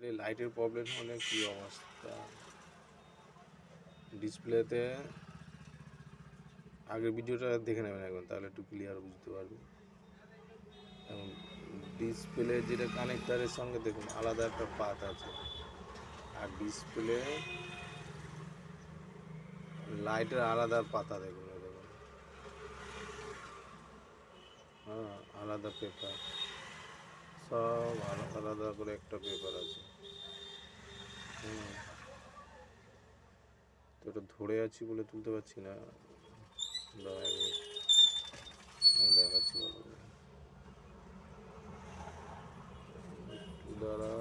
লাইটের প্রবলেম হলে কি অবস্থা, ডিসপ্লেতে আগের ভিডিওটা দেখে নেবেন একবার, তাহলে একটু ক্লিয়ার বুঝতে পারবে। এবং ডিসপ্লে যেটা কানেক্টারের সঙ্গে দেখুন আলাদা একটা পাত আছে, আর ডিসপ্লে লাইটের আলাদা পাতা দেখুন, দেখুন হ্যাঁ আলাদা পেপার, সব আলাদা আলাদা করে একটা পেপার আছে। তো এটা ধরে আছি বলে তুলতে পারছি না, আমি দেখাচ্ছি ভালো করে। দ্বারা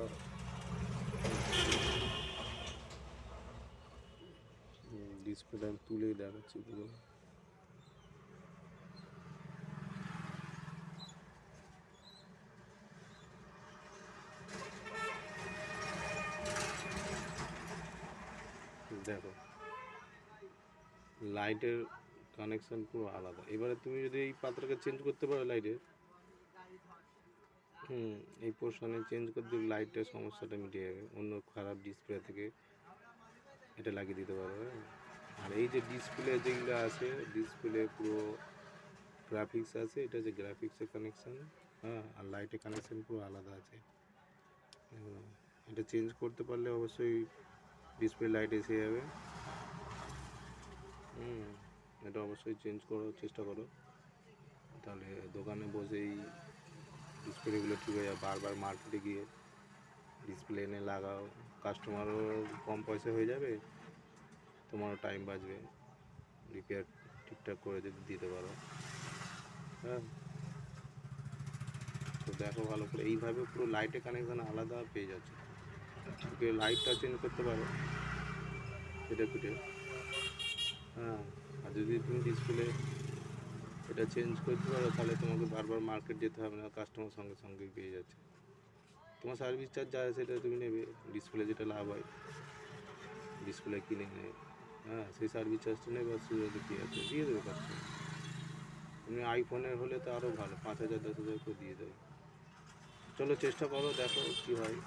ডিসপ্লেটা আমি তুলেই দেখাচ্ছি পুরো। দেখো লাইটের কানেকশন পুরো আলাদা। এবারে তুমি যদি এই পাত্রকে চেঞ্জ করতে পারো লাইটের, এই পোর্শনে চেঞ্জ করে দিলে লাইটের সমস্যাটা মিটে যাবে, অন্য খারাপ ডিসপ্লে থেকে এটা লাগিয়ে দিতে পারো। হ্যাঁ, আর এই যে ডিসপ্লে যেগুলো আছে, ডিসপ্লে পুরো গ্রাফিক্স আছে, এটা যে গ্রাফিক্সের কানেকশান, হ্যাঁ, আর লাইটের কানেকশান পুরো আলাদা আছে। এটা চেঞ্জ করতে পারলে অবশ্যই ডিসপ্লে লাইট এসে যাবে। এটা অবশ্যই চেঞ্জ করার চেষ্টা করো, তাহলে দোকানে বসেই ডিসপ্লেগুলো ঠিক হয়ে যাবে। বারবার মার্কেটে গিয়ে ডিসপ্লে এনে লাগাও, কাস্টমারও কম পয়সা হয়ে যাবে, তোমারও টাইম বাঁচবে, রিপেয়ার ঠিকঠাক করে যদি দিতে পারো। হ্যাঁ, তো দেখো ভালো করে, এইভাবে পুরো লাইটের কানেকশান আলাদা পেয়ে যাচ্ছে। ওকে লাইটটা চেঞ্জ করতে পারো কেটে কুটে। হ্যাঁ, আর যদি তুমি ডিসপ্লে এটা চেঞ্জ করতে পারো, তাহলে তোমাকে বারবার মার্কেট যেতে হবে না, কাস্টমার সঙ্গে সঙ্গে পেয়ে যাচ্ছে। তোমার সার্ভিস চার্জ যা আছে সেটা তুমি নেবে, ডিসপ্লে যেটা লাভ হয় ডিসপ্লে কিনে নেয়, হ্যাঁ সেই সার্ভিস চার্জটা নেবে, আর সুযোগ কী আছে দিয়ে দেবে কাস্টমার। তুমি আইফোনের হলে তো আরও ভালো, 5,000 10,000 করে দিয়ে দেবে। চলো চেষ্টা করো, দেখো কী হয়।